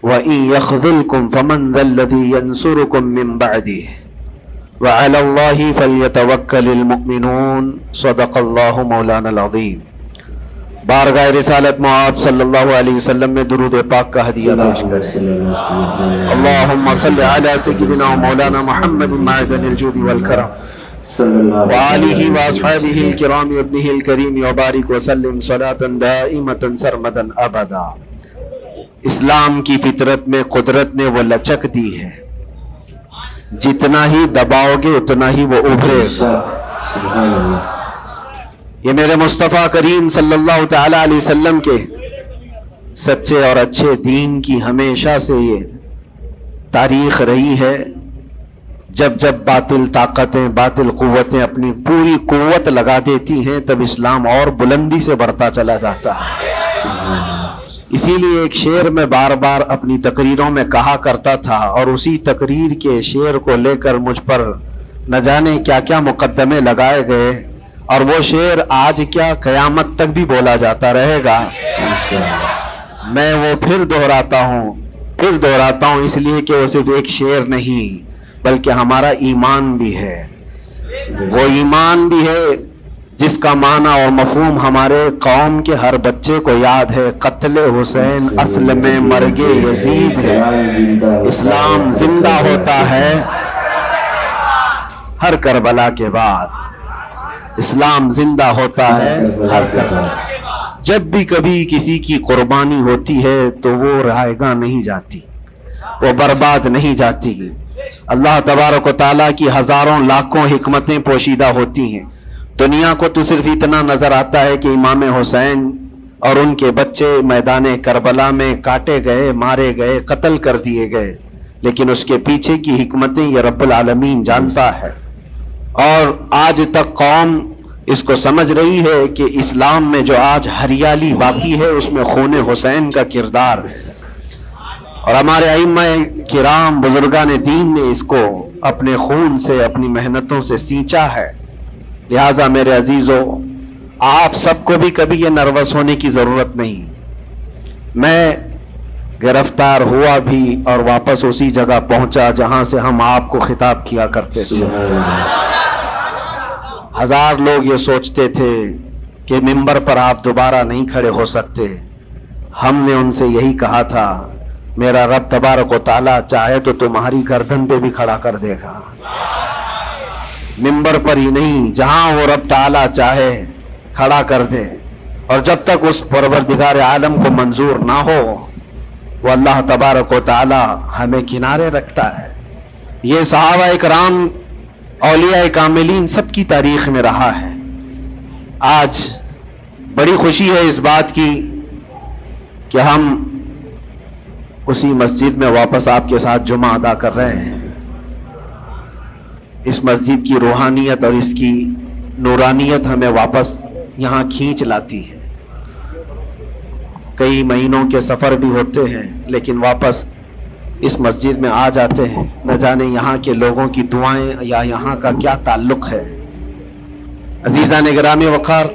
وَإِن يَخْذُلْكُمْ فَمَنْ ذَا الَّذِي يَنْصُرُكُمْ مِنْ بَعْدِهِ وَعَلَى اللَّهِ فَلْيَتَوَكَّلِ الْمُؤْمِنُونَ صدق اللہ مولانا العظیم۔ بارگاہ رسالت معاب صلی اللہ علیہ وسلم میں درود پاک کا ہدیہ پیش کریں۔ اللہم صلی علی سیدنا مولانا محمد معدن الجود والکرم وآلہ واصحابہ الکرام وابنہ الکریم وبارک وسلم صلاة دائمة سرمدا ابدا۔ اسلام کی فطرت میں قدرت نے وہ لچک دی ہے، جتنا ہی دباؤ گے اتنا ہی وہ ابھرے گا۔ یہ میرے مصطفیٰ کریم صلی اللہ تعالی علیہ وسلم کے سچے اور اچھے دین کی ہمیشہ سے یہ تاریخ رہی ہے۔ جب جب باطل طاقتیں، باطل قوتیں اپنی پوری قوت لگا دیتی ہیں، تب اسلام اور بلندی سے بڑھتا چلا جاتا ہے۔ اسی لیے ایک شعر میں بار بار اپنی تقریروں میں کہا کرتا تھا، اور اسی تقریر کے شعر کو لے کر مجھ پر نہ جانے کیا کیا مقدمے لگائے گئے، اور وہ شعر آج کیا قیامت تک بھی بولا جاتا رہے گا۔ میں وہ پھر دہراتا ہوں اس لیے کہ وہ صرف ایک شعر نہیں بلکہ ہمارا ایمان بھی ہے۔ وہ ایمان بھی ہے جس کا معنی اور مفہوم ہمارے قوم کے ہر بچے کو یاد ہے۔ قتل حسین اصل میں مرگ یزید ہے، اسلام زندہ ہوتا ہے ہر کربلا کے بعد۔ اسلام زندہ ہوتا ہے ہر کربلا۔ جب بھی کبھی کسی کی قربانی ہوتی ہے تو وہ رائے گاہ نہیں جاتی، وہ برباد نہیں جاتی۔ اللہ تبارک و تعالیٰ کی ہزاروں لاکھوں حکمتیں پوشیدہ ہوتی ہیں۔ دنیا کو تو صرف اتنا نظر آتا ہے کہ امام حسین اور ان کے بچے میدان کربلا میں کاٹے گئے، مارے گئے، قتل کر دیے گئے، لیکن اس کے پیچھے کی حکمتیں یہ رب العالمین جانتا ہے۔ اور آج تک قوم اس کو سمجھ رہی ہے کہ اسلام میں جو آج ہریالی باقی ہے اس میں خون حسین کا کردار ہے، اور ہمارے ائمہ کرام بزرگان دین نے اس کو اپنے خون سے، اپنی محنتوں سے سینچا ہے۔ لہٰذا میرے عزیزو، آپ سب کو بھی کبھی یہ نروس ہونے کی ضرورت نہیں۔ میں گرفتار ہوا بھی اور واپس اسی جگہ پہنچا جہاں سے ہم آپ کو خطاب کیا کرتے تھے۔ ہزار لوگ یہ سوچتے تھے کہ ممبر پر آپ دوبارہ نہیں کھڑے ہو سکتے۔ ہم نے ان سے یہی کہا تھا، میرا رب تبارک و تعالیٰ چاہے تو تمہاری گردن پہ بھی کھڑا کر دے گا، ممبر پر ہی نہیں، جہاں وہ رب تعالیٰ چاہے کھڑا کر دے۔ اور جب تک اس پروردگار عالم کو منظور نہ ہو، وہ اللہ تبارک و تعالیٰ ہمیں کنارے رکھتا ہے۔ یہ صحابہ اکرام، اولیاء کاملین سب کی تاریخ میں رہا ہے۔ آج بڑی خوشی ہے اس بات کی کہ ہم اسی مسجد میں واپس آپ کے ساتھ جمعہ ادا کر رہے ہیں۔ اس مسجد کی روحانیت اور اس کی نورانیت ہمیں واپس یہاں کھینچ لاتی ہے۔ کئی مہینوں کے سفر بھی ہوتے ہیں لیکن واپس اس مسجد میں آ جاتے ہیں۔ نہ جانے یہاں کے لوگوں کی دعائیں یا یہاں کا کیا تعلق ہے۔ عزیزان گرامی وقار،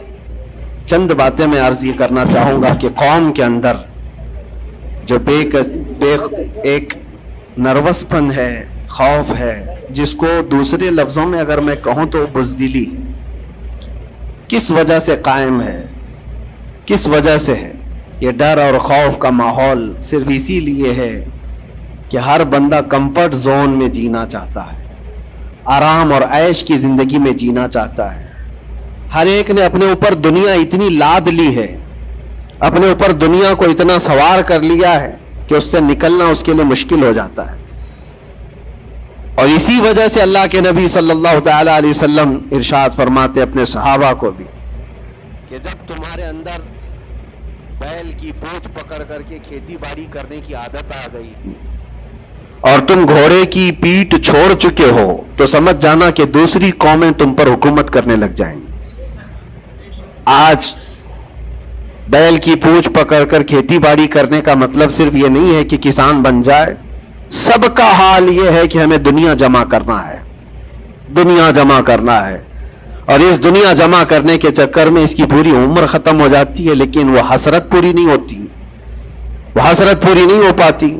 چند باتیں میں عرض یہ کرنا چاہوں گا کہ قوم کے اندر جو ایک نروس پن ہے، خوف ہے، جس کو دوسرے لفظوں میں اگر میں کہوں تو بزدلی ہے، کس وجہ سے قائم ہے، کس وجہ سے ہے؟ یہ ڈر اور خوف کا ماحول صرف اسی لیے ہے کہ ہر بندہ کمفرٹ زون میں جینا چاہتا ہے، آرام اور عیش کی زندگی میں جینا چاہتا ہے۔ ہر ایک نے اپنے اوپر دنیا اتنی لاد لی ہے، اپنے اوپر دنیا کو اتنا سوار کر لیا ہے کہ اس سے نکلنا اس کے لیے مشکل ہو جاتا ہے۔ اور اسی وجہ سے اللہ کے نبی صلی اللہ تعالی علیہ وسلم ارشاد فرماتے اپنے صحابہ کو بھی کہ جب تمہارے اندر بیل کی پونچھ پکڑ کر کے کھیتی باڑی کرنے کی عادت آ گئی اور تم گھوڑے کی پیٹھ چھوڑ چکے ہو تو سمجھ جانا کہ دوسری قومیں تم پر حکومت کرنے لگ جائیں گی۔ آج بیل کی پونچھ پکڑ کر کھیتی باڑی کرنے کا مطلب صرف یہ نہیں ہے کہ کسان بن جائے، سب کا حال یہ ہے کہ ہمیں دنیا جمع کرنا ہے، دنیا جمع کرنا ہے۔ اور اس دنیا جمع کرنے کے چکر میں اس کی پوری عمر ختم ہو جاتی ہے، لیکن وہ حسرت پوری نہیں ہوتی، وہ حسرت پوری نہیں ہو پاتی۔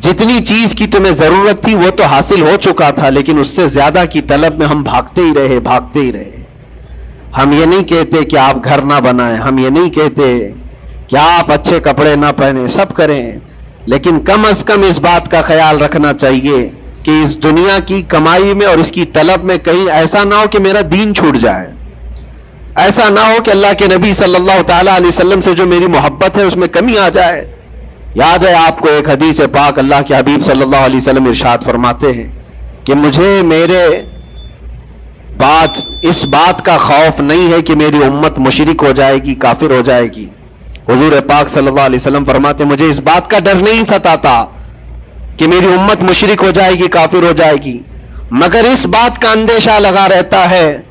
جتنی چیز کی تمہیں ضرورت تھی وہ تو حاصل ہو چکا تھا، لیکن اس سے زیادہ کی طلب میں ہم بھاگتے ہی رہے. ہم یہ نہیں کہتے کہ آپ گھر نہ بنائیں، ہم یہ نہیں کہتے کہ آپ اچھے کپڑے نہ پہنیں، سب کریں، لیکن کم از کم اس بات کا خیال رکھنا چاہیے کہ اس دنیا کی کمائی میں اور اس کی طلب میں کہیں ایسا نہ ہو کہ میرا دین چھوٹ جائے، ایسا نہ ہو کہ اللہ کے نبی صلی اللہ تعالیٰ علیہ وسلم سے جو میری محبت ہے اس میں کمی آ جائے. یاد ہے آپ کو ایک حدیث پاک، اللہ کے حبیب صلی اللہ علیہ وسلم ارشاد فرماتے ہیں کہ مجھے میرے اس بات کا خوف نہیں ہے کہ میری امت مشرک ہو جائے گی، کافر ہو جائے گی. حضور پاک صلی اللہ علیہ وسلم فرماتے مجھے اس بات کا ڈر نہیں ستاتا کہ میری امت مشرک ہو جائے گی، کافر ہو جائے گی، مگر اس بات کا اندیشہ لگا رہتا ہے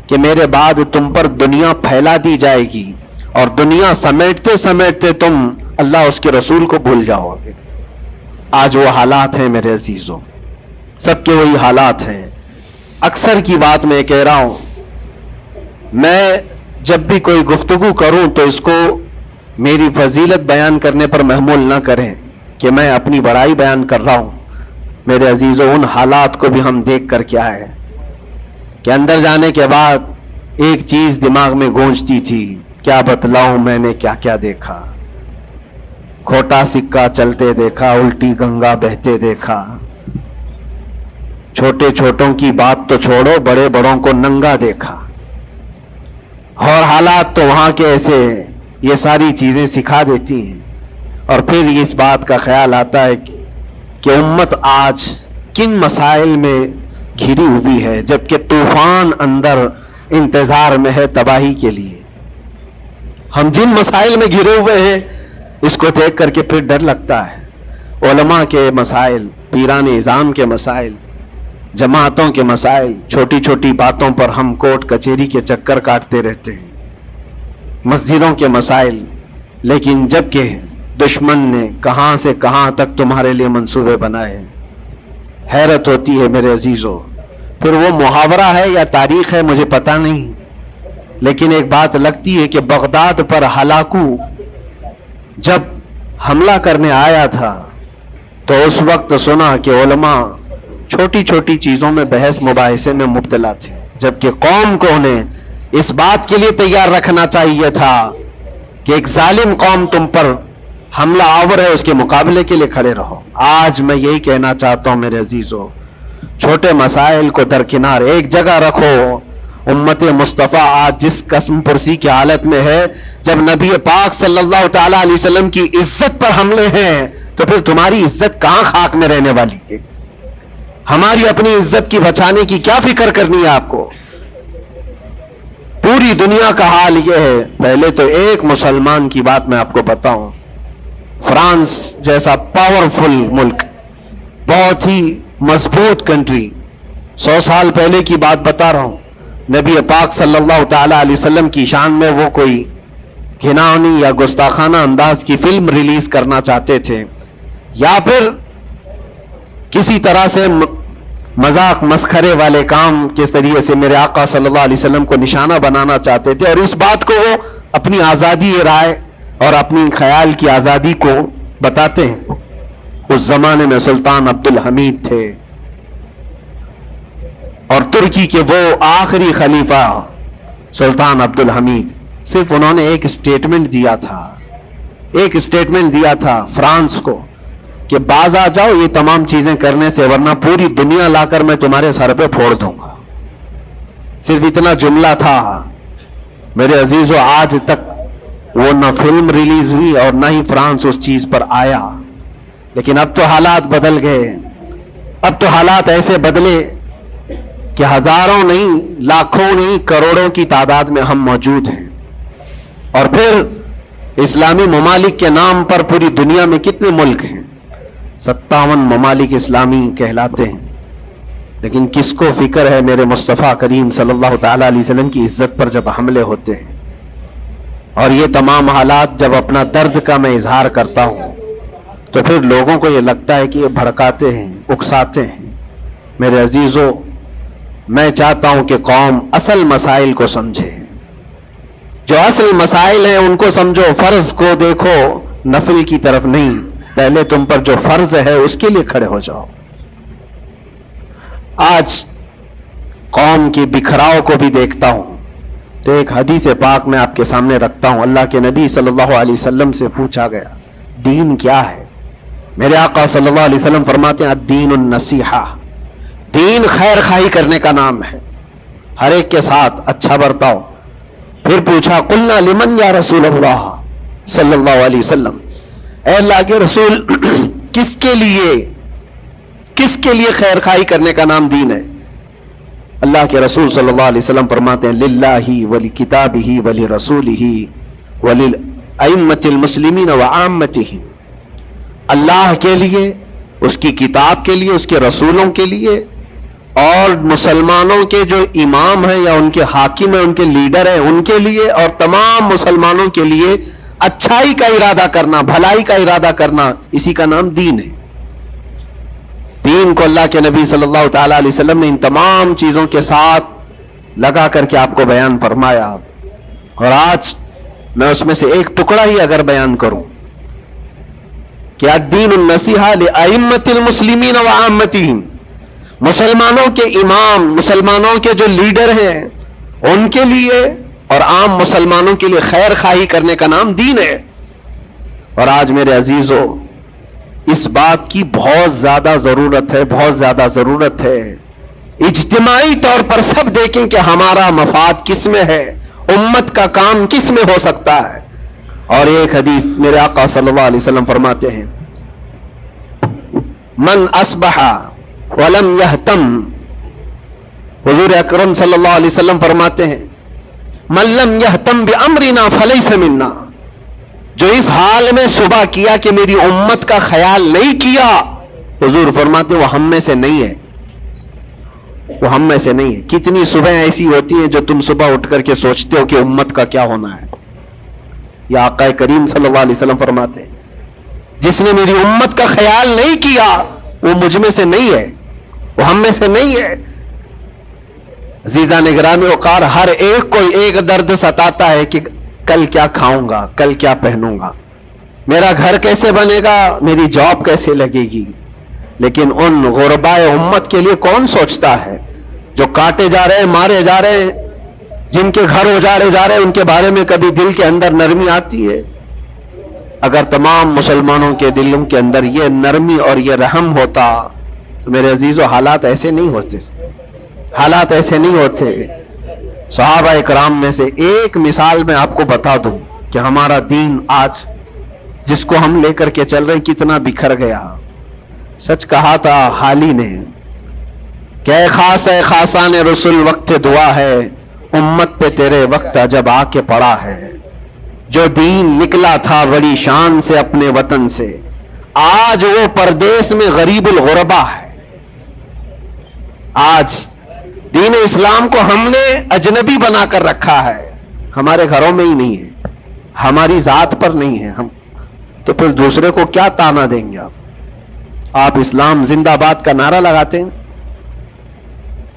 کہ میرے بعد تم پر دنیا پھیلا دی جائے گی اور دنیا سمیٹتے سمیٹتے تم اللہ اس کے رسول کو بھول جاؤ گے. آج وہ حالات ہیں میرے عزیزوں، سب کے وہی حالات ہیں. اکثر کی بات میں کہہ رہا ہوں، میں جب بھی کوئی گفتگو کروں تو اس کو میری فضیلت بیان کرنے پر محمول نہ کریں کہ میں اپنی بڑائی بیان کر رہا ہوں. میرے عزیزوں، ان حالات کو بھی ہم دیکھ کر کیا ہے کہ اندر جانے کے بعد ایک چیز دماغ میں گونجتی تھی، کیا بتلاؤں میں نے کیا کیا دیکھا. کھوٹا سکہ چلتے دیکھا، الٹی گنگا بہتے دیکھا. چھوٹے چھوٹوں کی بات تو چھوڑو، بڑے بڑوں کو ننگا دیکھا. اور حالات تو وہاں کے ایسے، یہ ساری چیزیں سکھا دیتی ہیں. اور پھر اس بات کا خیال آتا ہے کہ امت آج کن مسائل میں گھری ہوئی ہے، جبکہ طوفان اندر انتظار میں ہے تباہی کے لیے. ہم جن مسائل میں گھرے ہوئے ہیں اس کو دیکھ کر کے پھر ڈر لگتا ہے. علماء کے مسائل، پیران اعظام کے مسائل، جماعتوں کے مسائل، چھوٹی چھوٹی باتوں پر ہم کورٹ کچہری کے چکر کاٹتے رہتے ہیں. مسجدوں کے مسائل، لیکن جبکہ دشمن نے کہاں سے کہاں تک تمہارے لیے منصوبے بنائے. حیرت ہوتی ہے میرے عزیزوں. پھر وہ محاورہ ہے یا تاریخ ہے مجھے پتہ نہیں، لیکن ایک بات لگتی ہے کہ بغداد پر ہلاکو جب حملہ کرنے آیا تھا تو اس وقت سنا کہ علماء چھوٹی چھوٹی چیزوں میں بحث مباحثے میں مبتلا تھے، جبکہ قوم کو انہیں اس بات کے لیے تیار رکھنا چاہیے تھا کہ ایک ظالم قوم تم پر حملہ آور ہے، اس کے مقابلے کے لیے کھڑے رہو. آج میں یہی کہنا چاہتا ہوں میرے عزیزوں، چھوٹے مسائل کو درکنار ایک جگہ رکھو. امت مصطفیٰ آج جس قسم پرسی کی حالت میں ہے، جب نبی پاک صلی اللہ تعالیٰ علیہ وسلم کی عزت پر حملے ہیں تو پھر تمہاری عزت کہاں خاک میں رہنے والی ہے؟ ہماری اپنی عزت کی بچانے کی کیا فکر کرنی ہے آپ کو؟ پوری دنیا کا حال یہ ہے. پہلے تو ایک مسلمان کی بات میں آپ کو بتاؤں، فرانس جیسا پاورفل ملک، بہت ہی مضبوط کنٹری، 100 سال پہلے کی بات بتا رہا ہوں، نبی پاک صلی اللہ تعالیٰ علیہ وسلم کی شان میں وہ کوئی گھناؤنی یا گستاخانہ انداز کی فلم ریلیز کرنا چاہتے تھے، یا پھر کسی طرح سے مذاق مسخرے والے کام کے ذریعے سے میرے آقا صلی اللہ علیہ وسلم کو نشانہ بنانا چاہتے تھے، اور اس بات کو وہ اپنی آزادی رائے اور اپنی خیال کی آزادی کو بتاتے ہیں. اس زمانے میں سلطان عبد الحمید تھے، اور ترکی کے وہ آخری خلیفہ سلطان عبد الحمید. صرف انہوں نے ایک اسٹیٹمنٹ دیا تھا فرانس کو کہ باز آ جاؤ یہ تمام چیزیں کرنے سے، ورنہ پوری دنیا لا کر میں تمہارے سر پہ پھوڑ دوں گا. صرف اتنا جملہ تھا. میرے عزیزو، آج تک وہ نہ فلم ریلیز ہوئی اور نہ ہی فرانس اس چیز پر آیا. لیکن اب تو حالات بدل گئے. اب تو حالات ایسے بدلے کہ ہزاروں نہیں، لاکھوں نہیں، کروڑوں کی تعداد میں ہم موجود ہیں. اور پھر اسلامی ممالک کے نام پر پوری دنیا میں کتنے ملک ہیں؟ 57 ممالک اسلامی کہلاتے ہیں. لیکن کس کو فکر ہے میرے مصطفیٰ کریم صلی اللہ تعالیٰ علیہ وسلم کی عزت پر جب حملے ہوتے ہیں؟ اور یہ تمام حالات جب اپنا درد کا میں اظہار کرتا ہوں تو پھر لوگوں کو یہ لگتا ہے کہ یہ بھڑکاتے ہیں، اکساتے ہیں. میرے عزیزو، میں چاہتا ہوں کہ قوم اصل مسائل کو سمجھے. جو اصل مسائل ہیں ان کو سمجھو، فرض کو دیکھو، نفل کی طرف نہیں. پہلے تم پر جو فرض ہے اس کے لیے کھڑے ہو جاؤ. آج قوم کی بکھراؤ کو بھی دیکھتا ہوں تو ایک حدیث پاک میں آپ کے سامنے رکھتا ہوں. اللہ کے نبی صلی اللہ علیہ وسلم سے پوچھا گیا دین کیا ہے؟ میرے آقا صلی اللہ علیہ وسلم فرماتے ہیں الدین النصیحہ، دین خیر خواہی کرنے کا نام ہے، ہر ایک کے ساتھ اچھا برتاؤ. پھر پوچھا قلنا لمن یا رسول اللہ صلی اللہ علیہ وسلم، اے اللہ کے رسول کس کے لیے خیر خواہی کرنے کا نام دین ہے؟ اللہ کے رسول صلی اللہ علیہ وسلم فرماتے ہیں للہ ولکتابہ ولرسولہ وللائمۃ المسلمین وعامتہم، اللہ کے لیے، اس کی کتاب کے لیے، اس کے رسولوں کے لیے، اور مسلمانوں کے جو امام ہیں یا ان کے حاکم ہیں، ان کے لیڈر ہیں، ان کے لیے، اور تمام مسلمانوں کے لیے اچھائی کا ارادہ کرنا، بھلائی کا ارادہ کرنا، اسی کا نام دین ہے. دین کو اللہ کے نبی صلی اللہ تعالی علیہ وسلم نے ان تمام چیزوں کے ساتھ لگا کر کے آپ کو بیان فرمایا. اور آج میں اس میں سے ایک ٹکڑا ہی اگر بیان کروں کہ الدین النصیحہ لائمۃ المسلمین وعامتہم، مسلمانوں کے امام، مسلمانوں کے جو لیڈر ہیں ان کے لیے اور عام مسلمانوں کے لیے خیر خواہی کرنے کا نام دین ہے. اور آج میرے عزیزو اس بات کی بہت زیادہ ضرورت ہے، بہت زیادہ ضرورت ہے. اجتماعی طور پر سب دیکھیں کہ ہمارا مفاد کس میں ہے، امت کا کام کس میں ہو سکتا ہے. اور ایک حدیث میرے آقا صلی اللہ علیہ وسلم فرماتے ہیں من اصبح ولم یہتم، حضور اکرم صلی اللہ علیہ وسلم فرماتے ہیں من لم یہتم بامرنا فلیس منا، جو اس حال میں صبح کیا کہ میری امت کا خیال نہیں کیا، حضور فرماتے وہ ہم میں سے نہیں ہے، وہ ہم میں سے نہیں ہے. کتنی صبح ایسی ہوتی ہیں جو تم صبح اٹھ کر کے سوچتے ہو کہ امت کا کیا ہونا ہے. یا آقا کریم صلی اللہ علیہ وسلم فرماتے ہیں جس نے میری امت کا خیال نہیں کیا وہ مجھ میں سے نہیں ہے، وہ ہم میں سے نہیں ہے. عزیزان گرامی وقار، ہر ایک کو ایک درد ستاتا ہے کہ کل کیا کھاؤں گا، کل کیا پہنوں گا، میرا گھر کیسے بنے گا، میری جاب کیسے لگے گی. لیکن ان غربائے امت کے لیے کون سوچتا ہے جو کاٹے جا رہے ہیں، مارے جا رہے ہیں، جن کے گھر اجاڑے جا رہے ہیں، ان کے بارے میں کبھی دل کے اندر نرمی آتی ہے؟ اگر تمام مسلمانوں کے دلوں کے اندر یہ نرمی اور یہ رحم ہوتا تو میرے عزیزو حالات ایسے نہیں ہوتے، حالات ایسے نہیں ہوتے. صحابہ اکرام میں سے ایک مثال میں آپ کو بتا دوں کہ ہمارا دین آج جس کو ہم لے کر کے چل رہے کتنا بکھر گیا. سچ کہا تھا حالی نے کہ اے خاص ہے خاصان رسول وقت دعا ہے، امت پہ تیرے وقت عجب آ کے پڑا ہے. جو دین نکلا تھا بڑی شان سے اپنے وطن سے، آج وہ پردیس میں غریب الغربا ہے. آج دین اسلام کو ہم نے اجنبی بنا کر رکھا ہے، ہمارے گھروں میں ہی نہیں ہے، ہماری ذات پر نہیں ہے. ہم تو پھر دوسرے کو کیا تانا دیں گے؟ آپ اسلام زندہ باد کا نعرہ لگاتے ہیں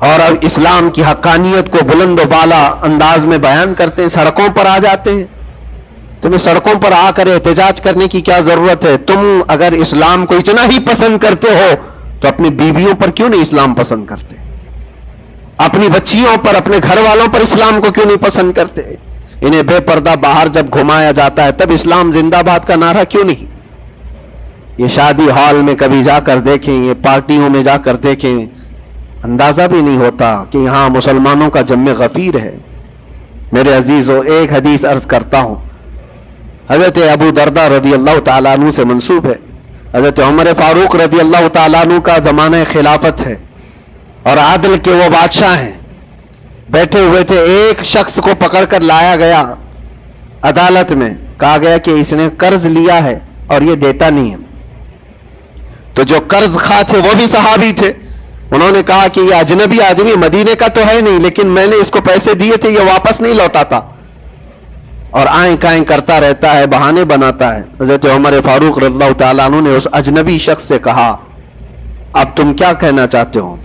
اور اب اسلام کی حقانیت کو بلند و بالا انداز میں بیان کرتے ہیں، سڑکوں پر آ جاتے ہیں. تمہیں سڑکوں پر آ کر احتجاج کرنے کی کیا ضرورت ہے؟ تم اگر اسلام کو اتنا ہی پسند کرتے ہو تو اپنی بیویوں پر کیوں نہیں اسلام پسند کرتے؟ اپنی بچیوں پر، اپنے گھر والوں پر اسلام کو کیوں نہیں پسند کرتے؟ انہیں بے پردہ باہر جب گھمایا جاتا ہے تب اسلام زندہ باد کا نعرہ کیوں نہیں؟ یہ شادی ہال میں کبھی جا کر دیکھیں، یہ پارٹیوں میں جا کر دیکھیں، اندازہ بھی نہیں ہوتا کہ یہاں مسلمانوں کا جم غفیر ہے. میرے عزیزو ایک حدیث عرض کرتا ہوں، حضرت ابو دردہ رضی اللہ تعالیٰ عنہ سے منسوب ہے. حضرت عمر فاروق رضی اللہ تعالیٰ عنہ کا زمانہ خلافت ہے اور عادل کے وہ بادشاہ ہیں. بیٹھے ہوئے تھے، ایک شخص کو پکڑ کر لایا گیا عدالت میں، کہا گیا کہ اس نے قرض لیا ہے اور یہ دیتا نہیں ہے. تو جو قرض خواہ تھے وہ بھی صحابی تھے، انہوں نے کہا کہ یہ اجنبی آدمی مدینے کا تو ہے نہیں، لیکن میں نے اس کو پیسے دیے تھے، یہ واپس نہیں لوٹاتا اور آئیں کائیں کرتا رہتا ہے، بہانے بناتا ہے. حضرت عمر فاروق رضی اللہ تعالیٰ عنہ نے اس اجنبی شخص سے کہا اب تم کیا کہنا چاہتے ہو؟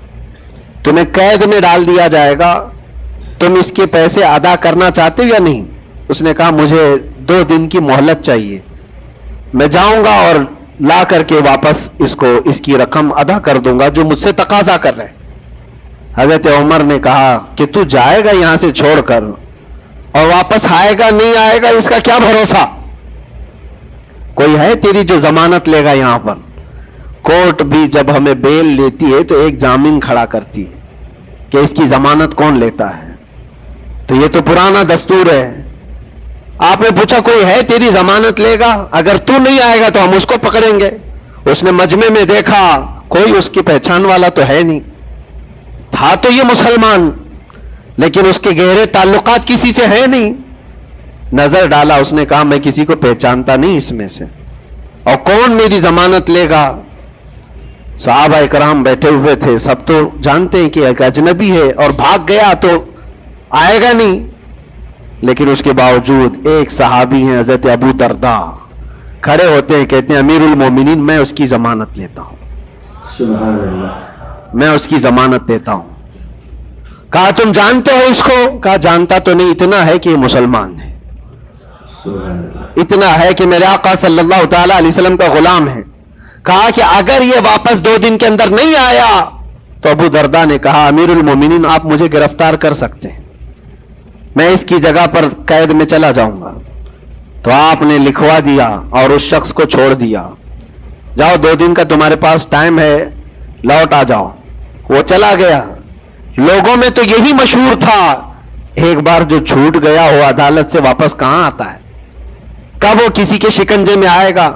تمہیں قید میں ڈال دیا جائے گا، تم اس کے پیسے ادا کرنا چاہتے ہو یا نہیں؟ اس نے کہا مجھے 2 دن کی مہلت چاہیے، میں جاؤں گا اور لا کر کے واپس اس کی رقم ادا کر دوں گا جو مجھ سے تقاضا کر رہے. حضرت عمر نے کہا کہ تو جائے گا یہاں سے چھوڑ کر اور واپس آئے گا نہیں آئے گا اس کا کیا بھروسہ؟ کوئی ہے تیری جو ضمانت لے گا؟ یہاں پر کورٹ بھی جب ہمیں بیل لیتی ہے تو ایک ضامن کھڑا کرتی ہے کہ اس کی ضمانت کون لیتا ہے. تو یہ تو پرانا دستور ہے. آپ نے پوچھا کوئی ہے تیری ضمانت لے گا؟ اگر تو نہیں آئے گا تو ہم اس کو پکڑیں گے. اس نے مجمع میں دیکھا کوئی اس کی پہچان والا تو ہے نہیں. تھا تو یہ مسلمان لیکن اس کے گہرے تعلقات کسی سے ہے نہیں. نظر ڈالا, اس نے کہا میں کسی کو پہچانتا نہیں اس میں سے, اور کون میری ضمانت لے گا؟ صحابہ اکرام بیٹھے ہوئے تھے, سب تو جانتے ہیں کہ ایک اجنبی ہے اور بھاگ گیا تو آئے گا نہیں. لیکن اس کے باوجود ایک صحابی ہیں حضرت ابو درداء, کھڑے ہوتے ہیں, کہتے ہیں امیر المومنین میں اس کی ضمانت لیتا ہوں. سبحان اللہ. میں اس کی ضمانت دیتا ہوں. کہا تم جانتے ہو اس کو؟ کہا جانتا تو نہیں, اتنا ہے کہ یہ مسلمان ہے, سبحان اللہ. اتنا ہے کہ میرے آقا صلی اللہ تعالی علیہ وسلم کا غلام ہے. کہا کہ اگر یہ واپس 2 دن کے اندر نہیں آیا تو ابو درداء نے کہا امیر المومنین آپ مجھے گرفتار کر سکتے ہیں, میں اس کی جگہ پر قید میں چلا جاؤں گا. تو آپ نے لکھوا دیا اور اس شخص کو چھوڑ دیا, جاؤ 2 دن کا تمہارے پاس ٹائم ہے, لوٹ آ جاؤ. وہ چلا گیا. لوگوں میں تو یہی مشہور تھا, ایک بار جو چھوٹ گیا وہ عدالت سے واپس کہاں آتا ہے, کب وہ کسی کے شکنجے میں آئے گا.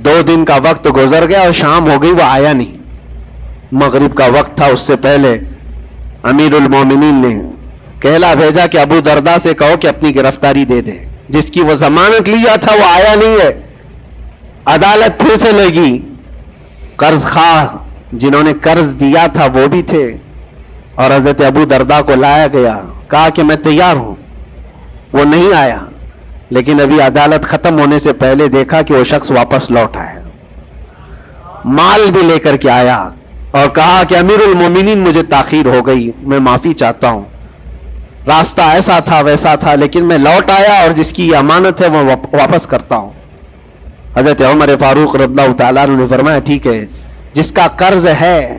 2 دن کا وقت گزر گیا اور شام ہو گئی, وہ آیا نہیں. مغرب کا وقت تھا, اس سے پہلے امیر المومنین نے کہلا بھیجا کہ ابو درداء سے کہو کہ اپنی گرفتاری دے دے. جس کی وہ ضمانت لیا تھا وہ آیا نہیں ہے. عدالت پھر سے لگی. قرض خواہ جنہوں نے قرض دیا تھا وہ بھی تھے, اور حضرت ابو درداء کو لایا گیا. کہا کہ میں تیار ہوں. وہ نہیں آیا, لیکن ابھی عدالت ختم ہونے سے پہلے دیکھا کہ وہ شخص واپس لوٹ آیا, مال بھی لے کر کے آیا, اور کہا کہ امیر المومنین مجھے تاخیر ہو گئی, میں معافی چاہتا ہوں, راستہ ایسا تھا ویسا تھا, لیکن میں لوٹ آیا اور جس کی امانت ہے وہ واپس کرتا ہوں. حضرت عمر فاروق رضی اللہ تعالیٰ عنہ نے فرمایا ٹھیک ہے, جس کا قرض ہے,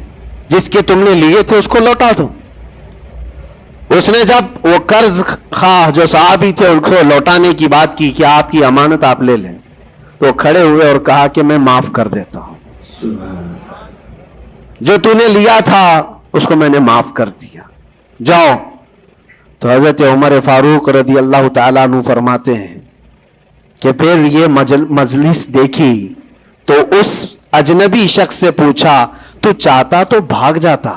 جس کے تم نے لیے تھے اس کو لوٹا دو. اس نے جب وہ قرض خواہ جو صحابی تھے ان کو لوٹانے کی بات کی کہ آپ کی امانت آپ لے لیں, تو کھڑے ہوئے اور کہا کہ میں معاف کر دیتا ہوں, جو تو نے لیا تھا اس کو میں نے معاف کر دیا, جاؤ. تو حضرت عمر فاروق رضی اللہ تعالیٰ عنہ فرماتے ہیں کہ پھر یہ مجلس دیکھی تو اس اجنبی شخص سے پوچھا تو چاہتا تو بھاگ جاتا,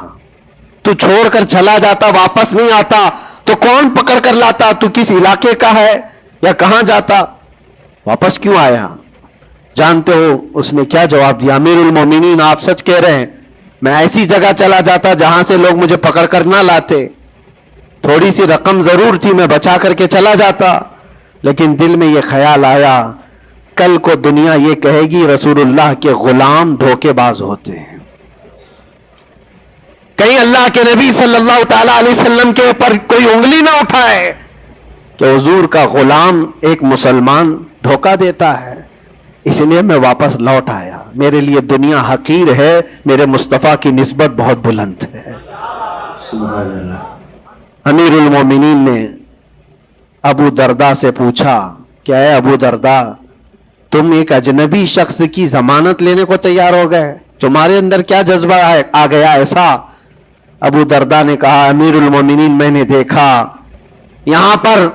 تو چھوڑ کر چلا جاتا, واپس نہیں آتا تو کون پکڑ کر لاتا, تو کس علاقے کا ہے یا کہاں جاتا, واپس کیوں آیا؟ جانتے ہو اس نے کیا جواب دیا؟ امیر المومنین آپ سچ کہہ رہے ہیں, میں ایسی جگہ چلا جاتا جہاں سے لوگ مجھے پکڑ کر نہ لاتے, تھوڑی سی رقم ضرور تھی, میں بچا کر کے چلا جاتا, لیکن دل میں یہ خیال آیا کل کو دنیا یہ کہے گی رسول اللہ کے غلام دھوکے باز ہوتے ہیں, کہیں اللہ کے نبی صلی اللہ تعالی علیہ وسلم کے اوپر کوئی انگلی نہ اٹھائے کہ حضور کا غلام ایک مسلمان دھوکہ دیتا ہے. اس لیے میں واپس لوٹ آیا. میرے لیے دنیا حقیر ہے, میرے مصطفیٰ کی نسبت بہت بلند ہے. سبحان اللہ. امیر المومنین نے ابو درداء سے پوچھا کہ اے ابو درداء, تم ایک اجنبی شخص کی ضمانت لینے کو تیار ہو گئے, تمہارے اندر کیا جذبہ آ گیا ایسا؟ ابو درداء نے کہا امیر المومنین میں نے دیکھا یہاں پر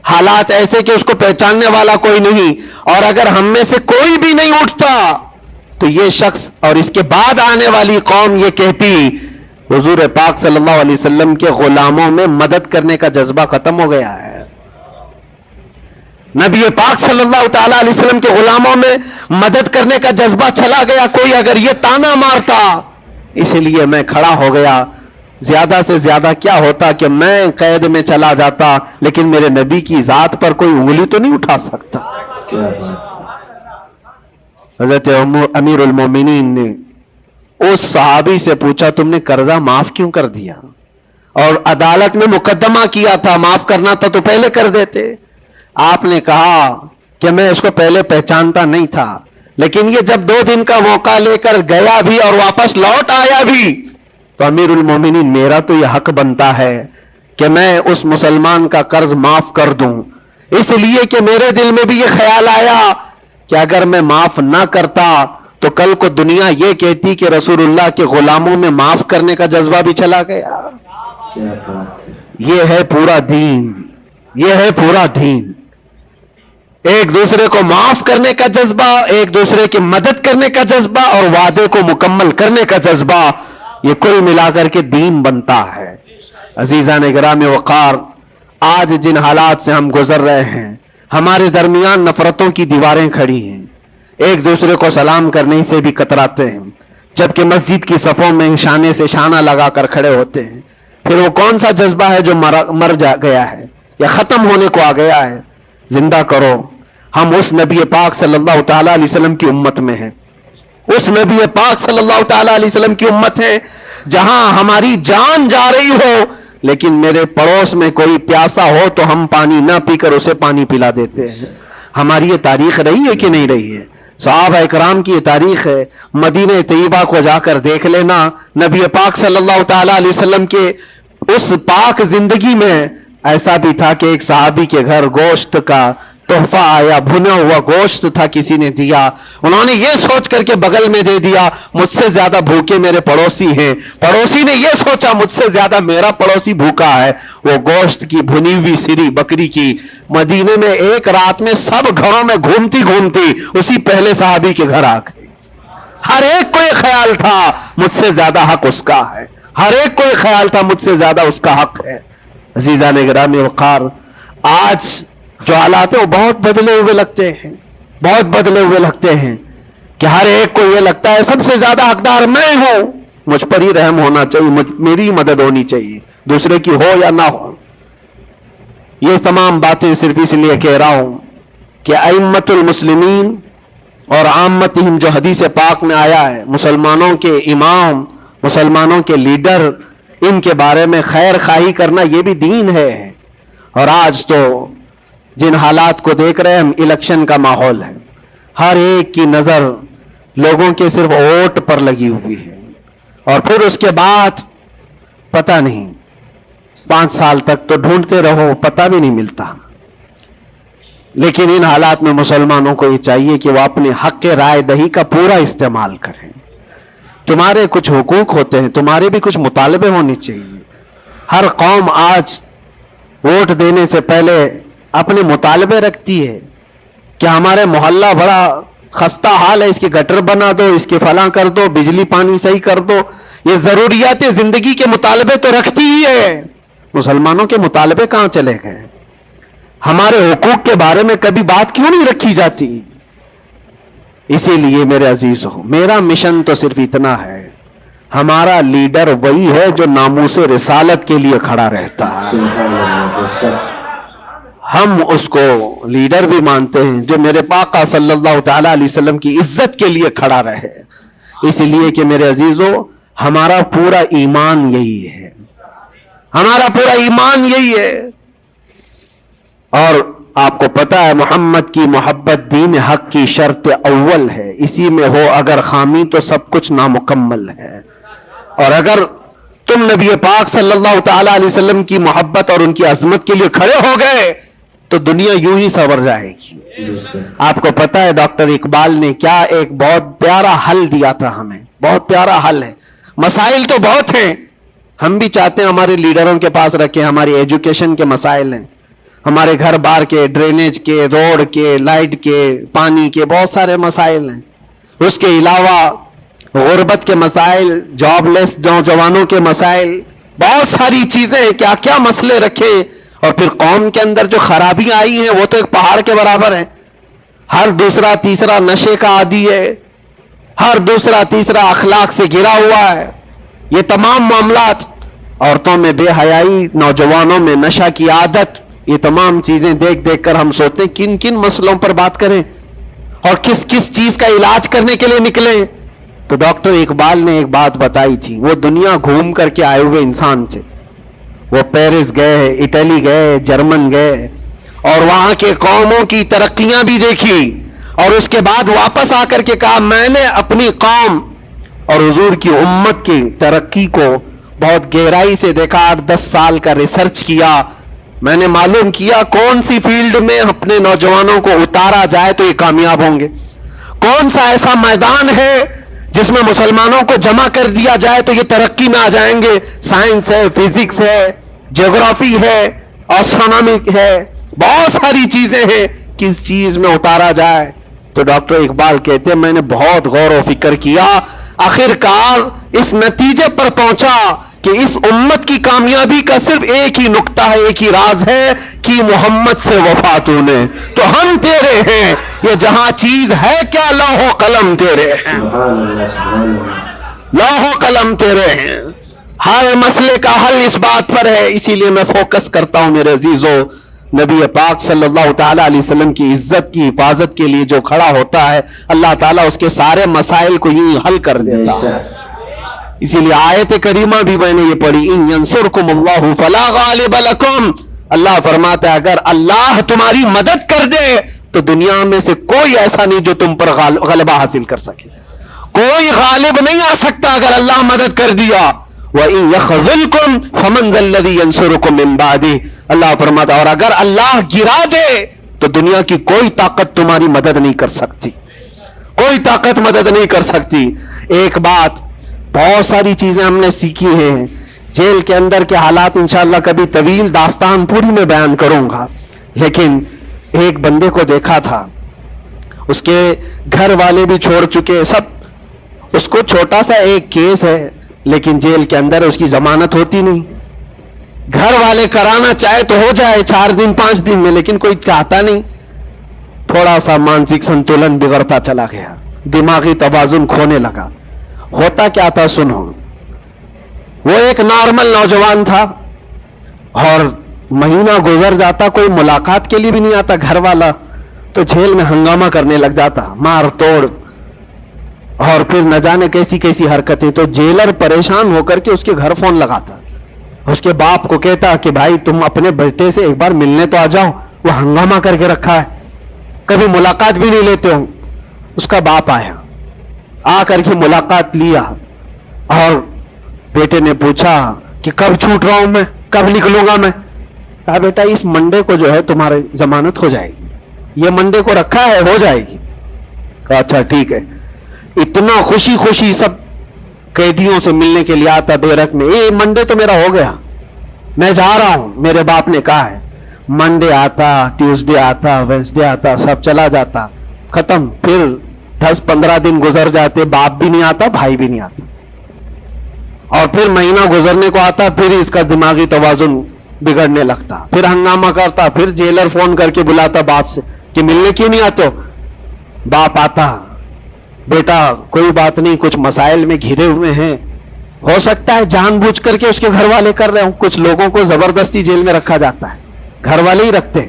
حالات ایسے کہ اس کو پہچاننے والا کوئی نہیں, اور اگر ہم میں سے کوئی بھی نہیں اٹھتا تو یہ شخص اور اس کے بعد آنے والی قوم یہ کہتی حضور پاک صلی اللہ علیہ وسلم کے غلاموں میں مدد کرنے کا جذبہ ختم ہو گیا ہے, نبی پاک صلی اللہ تعالی علیہ وسلم کے غلاموں میں مدد کرنے کا جذبہ چلا گیا. کوئی اگر یہ تانا مارتا, اسی لیے میں کھڑا ہو گیا. زیادہ سے زیادہ کیا ہوتا کہ میں قید میں چلا جاتا, لیکن میرے نبی کی ذات پر کوئی انگلی تو نہیں اٹھا سکتا. حضرت امیر المومنین نے اس صحابی سے پوچھا تم نے قرضہ معاف کیوں کر دیا, اور عدالت میں مقدمہ کیا تھا, معاف کرنا تھا تو پہلے کر دیتے. آپ نے کہا کہ میں اس کو پہلے پہچانتا نہیں تھا, لیکن یہ جب 2 دن کا موقع لے کر گیا بھی اور واپس لوٹ آیا بھی تو امیر المومنین میرا تو یہ حق بنتا ہے کہ میں اس مسلمان کا قرض معاف کر دوں، اس لیے کہ میرے دل میں بھی یہ خیال آیا کہ اگر میں معاف نہ کرتا تو کل کو دنیا یہ کہتی کہ رسول اللہ کے غلاموں میں معاف کرنے کا جذبہ بھی چلا گیا۔ کیا بات ہے، یہ ہے پورا دین، یہ ہے پورا دین، ایک دوسرے کو معاف کرنے کا جذبہ، ایک دوسرے کی مدد کرنے کا جذبہ اور وعدے کو مکمل کرنے کا جذبہ، یہ کل ملا کر کے دین بنتا ہے۔ عزیزان گرامی وقار، آج جن حالات سے ہم گزر رہے ہیں، ہمارے درمیان نفرتوں کی دیواریں کھڑی ہیں، ایک دوسرے کو سلام کرنے سے بھی کتراتے ہیں، جبکہ مسجد کی صفوں میں شانے سے شانہ لگا کر کھڑے ہوتے ہیں۔ پھر وہ کون سا جذبہ ہے جو مر جا گیا ہے یا ختم ہونے کو آ گیا ہے؟ زندہ کرو۔ ہم اس نبی پاک صلی اللہ تعالی علیہ وسلم کی امت میں ہیں، اس نبی پاک صلی اللہ تعالی علیہ وسلم کی امت ہے جہاں ہماری جان جا رہی ہو لیکن میرے پڑوس میں کوئی پیاسا ہو تو ہم پانی نہ پی کر اسے پانی پلا دیتے ہیں۔ ہماری یہ تاریخ رہی ہے کہ نہیں رہی ہے؟ صحابہ اکرام کی یہ تاریخ ہے۔ مدینہ طیبہ کو جا کر دیکھ لینا، نبی پاک صلی اللہ تعالی علیہ وسلم کے اس پاک زندگی میں ایسا بھی تھا کہ ایک صحابی کے گھر گوشت کا تحفہ آیا، بھنا ہوا گوشت تھا، کسی نے دیا، انہوں نے یہ سوچ کر کے بغل میں دے دیا مجھ سے زیادہ بھوکے میرے پڑوسی ہیں، پڑوسی نے یہ سوچا مجھ سے زیادہ میرا پڑوسی بھوکا ہے، وہ گوشت کی بھنی ہوئی سری بکری کی مدینے میں ایک رات میں سب گھروں میں گھومتی گھومتی اسی پہلے صحابی کے گھر آ گئی۔ ہر ایک کو یہ خیال تھا مجھ سے زیادہ حق اس کا ہے، ہر ایک کو یہ خیال تھا مجھ سے زیادہ اس کا حق ہے۔ عزیزان گرامی وقار، آج جو حالات ہیں وہ بہت بدلے ہوئے لگتے ہیں، بہت بدلے ہوئے لگتے ہیں کہ ہر ایک کو یہ لگتا ہے سب سے زیادہ حقدار میں ہوں، مجھ پر ہی رحم ہونا چاہیے، میری مدد ہونی چاہیے، دوسرے کی ہو یا نہ ہو۔ یہ تمام باتیں صرف اس لیے کہہ رہا ہوں کہ ائمۃ المسلمین اور عامتہم جو حدیث پاک میں آیا ہے، مسلمانوں کے امام، مسلمانوں کے لیڈر، ان کے بارے میں خیر خواہی کرنا یہ بھی دین ہے۔ اور آج تو جن حالات کو دیکھ رہے ہیں ہم، الیکشن کا ماحول ہے، ہر ایک کی نظر لوگوں کے صرف ووٹ پر لگی ہوئی ہے، اور پھر اس کے بعد پتہ نہیں 5 سال تک تو ڈھونڈتے رہو، پتہ بھی نہیں ملتا۔ لیکن ان حالات میں مسلمانوں کو یہ چاہیے کہ وہ اپنے حق رائے دہی کا پورا استعمال کریں۔ تمہارے کچھ حقوق ہوتے ہیں، تمہارے بھی کچھ مطالبے ہونے چاہیے۔ ہر قوم آج ووٹ دینے سے پہلے اپنے مطالبے رکھتی ہے کہ ہمارے محلہ بڑا خستہ حال ہے، اس کی گٹر بنا دو، اس کی فلاں کر دو، بجلی پانی صحیح کر دو۔ یہ ضروریات زندگی کے مطالبے تو رکھتی ہی ہے، مسلمانوں کے مطالبے کہاں چلے گئے؟ ہمارے حقوق کے بارے میں کبھی بات کیوں نہیں رکھی جاتی؟ اسی لیے میرے عزیزوں، میرا مشن تو صرف اتنا ہے، ہمارا لیڈر وہی ہے جو ناموس رسالت کے لیے کھڑا رہتا ہے۔ سبحان اللہ، ہم اس کو لیڈر بھی مانتے ہیں جو میرے آقا صلی اللہ تعالی علیہ وسلم کی عزت کے لیے کھڑا رہے، اس لیے کہ میرے عزیزوں ہمارا پورا ایمان یہی ہے، ہمارا پورا ایمان یہی ہے۔ اور آپ کو پتہ ہے محمد کی محبت دین حق کی شرط اول ہے، اسی میں ہو اگر خامی تو سب کچھ نامکمل ہے۔ اور اگر تم نبی پاک صلی اللہ تعالی علیہ وسلم کی محبت اور ان کی عظمت کے لیے کھڑے ہو گئے تو دنیا یوں ہی سنور جائے گی۔ آپ کو پتہ ہے ڈاکٹر اقبال نے کیا ایک بہت پیارا حل دیا تھا ہمیں، بہت پیارا حل ہے۔ مسائل تو بہت ہیں، ہم بھی چاہتے ہیں ہمارے لیڈروں کے پاس رکھیں، ہماری ایجوکیشن کے مسائل ہیں، ہمارے گھر بار کے، ڈرینیج کے، روڈ کے، لائٹ کے، پانی کے، بہت سارے مسائل ہیں۔ اس کے علاوہ غربت کے مسائل، جاب لیس نوجوانوں کے مسائل، بہت ساری چیزیں، کیا کیا مسئلے رکھے۔ اور پھر قوم کے اندر جو خرابیاں آئی ہیں وہ تو ایک پہاڑ کے برابر ہیں، ہر دوسرا تیسرا نشے کا عادی ہے، ہر دوسرا تیسرا اخلاق سے گرا ہوا ہے۔ یہ تمام معاملات، عورتوں میں بے حیائی، نوجوانوں میں نشہ کی عادت، یہ تمام چیزیں دیکھ دیکھ کر ہم سوچتے ہیں کن کن مسئلوں پر بات کریں اور کس کس چیز کا علاج کرنے کے لیے نکلیں۔ تو ڈاکٹر اقبال نے ایک بات بتائی تھی، وہ دنیا گھوم کر کے آئے ہوئے انسان تھے، وہ پیرس گئے، اٹلی گئے، جرمن گئے، اور وہاں کے قوموں کی ترقیاں بھی دیکھی، اور اس کے بعد واپس آ کر کے کہا میں نے اپنی قوم اور حضور کی امت کی ترقی کو بہت گہرائی سے دیکھا, 8-10 سال کا ریسرچ کیا, میں نے معلوم کیا کون سی فیلڈ میں اپنے نوجوانوں کو اتارا جائے تو یہ کامیاب ہوں گے, کون سا ایسا میدان ہے جس میں مسلمانوں کو جمع کر دیا جائے تو یہ ترقی میں آ جائیں گے. سائنس ہے, فزکس ہے, جغرافی ہے, اسٹرونومی ہے, بہت ساری چیزیں ہیں, کس چیز میں اتارا جائے. تو ڈاکٹر اقبال کہتے ہیں میں نے بہت غور و فکر کیا, آخر کار اس نتیجے پر پہنچا کہ اس امت کی کامیابی کا صرف ایک ہی نقطہ ہے, ایک ہی راز ہے کہ محمد سے وفا تو نے, تو ہم تیرے ہیں, یہ جہاں چیز ہے کیا لوح و قلم تیرے ہیں, لوح و قلم تیرے ہیں. ہر مسئلے کا حل اس بات پر ہے. اسی لیے میں فوکس کرتا ہوں میرے عزیزو, نبی پاک صلی اللہ تعالی علیہ وسلم کی عزت کی حفاظت کے لیے جو کھڑا ہوتا ہے اللہ تعالیٰ اس کے سارے مسائل کو یوں حل کر دیتا ہے. اسی لیے آیت کریمہ بھی میں نے یہ پڑھی, ان ینصرکم اللہ فلا غالب لکم, اللہ فرماتا ہے اگر اللہ تمہاری مدد کر دے تو دنیا میں سے کوئی ایسا نہیں جو تم پر غلبہ حاصل کر سکے, کوئی غالب نہیں آ سکتا اگر اللہ مدد کر دیا. وَإِن يَخْذُلْكُمْ فَمَنْ ذَا الَّذِي يَنْصُرُكُمْ مِنْ بَعْدِهِ, اللہ فرماتا اور اگر اللہ گرا دے تو دنیا کی کوئی طاقت تمہاری مدد نہیں کر سکتی, کوئی طاقت مدد نہیں کر سکتی. ایک بات, بہت ساری چیزیں ہم نے سیکھی ہیں, جیل کے اندر کے حالات انشاءاللہ کبھی طویل داستان پوری میں بیان کروں گا, لیکن ایک بندے کو دیکھا تھا, اس کے گھر والے بھی چھوڑ چکے سب, اس کو چھوٹا سا ایک کیس ہے لیکن جیل کے اندر اس کی ضمانت ہوتی نہیں, گھر والے کرانا چاہے تو ہو جائے 4 دن 5 دن میں, لیکن کوئی چاہتا نہیں. تھوڑا سا مانسک سنتولن بگڑتا چلا گیا, دماغی توازن کھونے لگا. ہوتا کیا تھا سنو, وہ ایک نارمل نوجوان تھا اور مہینہ گزر جاتا کوئی ملاقات کے لیے بھی نہیں آتا گھر والا, تو جیل میں ہنگامہ کرنے لگ جاتا, مار توڑ اور پھر نہ جانے کیسی کیسی حرکتیں. تو جیلر پریشان ہو کر کے اس کے گھر فون لگاتا, اس کے باپ کو کہتا کہ بھائی تم اپنے بیٹے سے ایک بار ملنے تو آ جاؤ, وہ ہنگامہ کر کے رکھا ہے, کبھی ملاقات بھی نہیں لیتے ہو. اس کا باپ آیا, آ کر کے ملاقات لیا اور بیٹے نے پوچھا کہ کب چھوٹ رہا ہوں میں, کب نکلوں گا میں. کہا بیٹا اس منڈے کو جو ہے تمہاری ضمانت ہو جائے گی, یہ منڈے کو رکھا ہے, ہو جائے گی. کہا اچھا ٹھیک ہے. اتنا خوشی خوشی سب قیدیوں سے ملنے کے لیے آتا بیرک میں, اے منڈے تو میرا ہو گیا, میں جا رہا ہوں. میرے باپ نے کہا ہے منڈے آتا, ٹیوزڈے آتا, وینسڈے آتا, سب چلا جاتا, ختم. پھر 10-15 دن گزر جاتے, باپ بھی نہیں آتا, بھائی بھی نہیں آتا, اور پھر مہینہ گزرنے کو آتا, پھر اس کا دماغی توازن بگڑنے لگتا, پھر ہنگامہ کرتا, پھر جیلر فون کر کے بلاتا باپ سے کہ ملنے کیوں نہیں آتے ہو. باپ آتا, بیٹا کوئی بات نہیں, کچھ مسائل میں گھرے ہوئے ہیں, ہو سکتا ہے جان بوجھ کر کے اس کے گھر والے کر رہے ہوں, کچھ لوگوں کو زبردستی جیل میں رکھا جاتا ہے, گھر والے ہی رکھتے,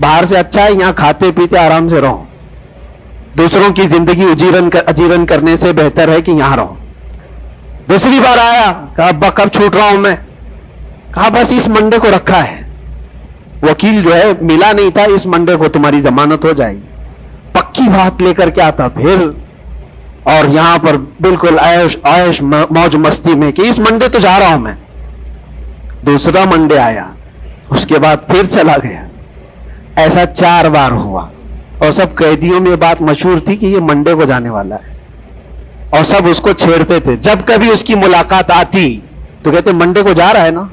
باہر سے اچھا ہے یہاں کھاتے پیتے آرام سے رہو, دوسروں کی زندگی اجیرن کرنے سے بہتر ہے کہ یہاں رہو. دوسری بار آیا, کہا ابا کب چھوٹ رہا ہوں میں. کہا بس اس منڈے کو رکھا ہے, وکیل جو ہے ملا نہیں تھا, اس منڈے کو تمہاری ضمانت ہو جائے گی. پکی بات لے کر کے آتا پھر, اور یہاں پر بالکل عیش موج مستی میں کہ اس منڈے تو جا رہا ہوں میں. دوسرا منڈے آیا, اس کے بعد پھر چلا گیا. ایسا 4 بار ہوا, اور سب قیدیوں میں بات مشہور تھی کہ یہ منڈے کو جانے والا ہے, اور سب اس کو چھیڑتے تھے. جب کبھی اس کی ملاقات آتی تو کہتے منڈے کو جا رہا ہے نا.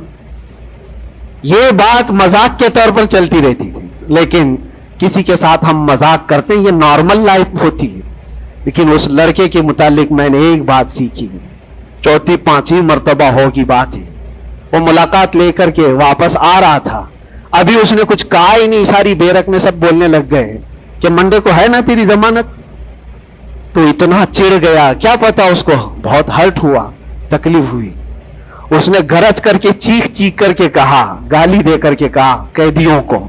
یہ بات مذاق کے طور پر چلتی رہتی تھی, لیکن کسی کے ساتھ ہم مذاق کرتے ہیں, یہ نارمل لائف ہوتی ہے. لیکن اس لڑکے کے متعلق میں نے ایک بات سیکھی, 4-5 مرتبہ ہوگی بات ہے, وہ ملاقات لے کر کے واپس آ رہا تھا, ابھی اس نے کچھ کہا ہی نہیں, ساری بیرک میں سب بولنے لگ گئے کہ منڈے کو ہے نا تیری ضمانت. تو اتنا چڑ گیا, کیا پتا اس کو بہت ہرٹ ہوا, تکلیف ہوئی. اس نے گرج کر کے چیخ کر کے کہا, گالی دے کر کے کہا قیدیوں کو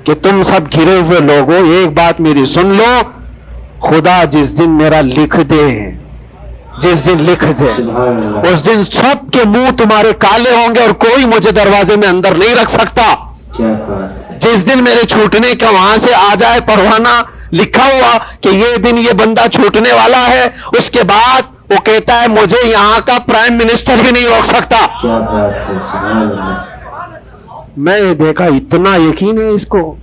کہ تم سب گھرے ہوئے لوگوں, ایک بات میری سن لو, خدا جس دن میرا لکھ دے, جس دن لکھ دے, اس دن سب کے منہ تمہارے کالے ہوں گے اور کوئی مجھے دروازے میں اندر نہیں رکھ سکتا. جس دن میرے چھوٹنے کا وہاں سے آ جائے پروانہ, لکھا ہوا کہ یہ دن یہ بندہ چھوٹنے والا ہے. اس کے بعد وہ کہتا ہے مجھے یہاں کا پرائم منسٹر بھی نہیں روک سکتا. کیا بات ہے، سبحان اللہ. میں نے دیکھا اتنا یقین ہے اس کو.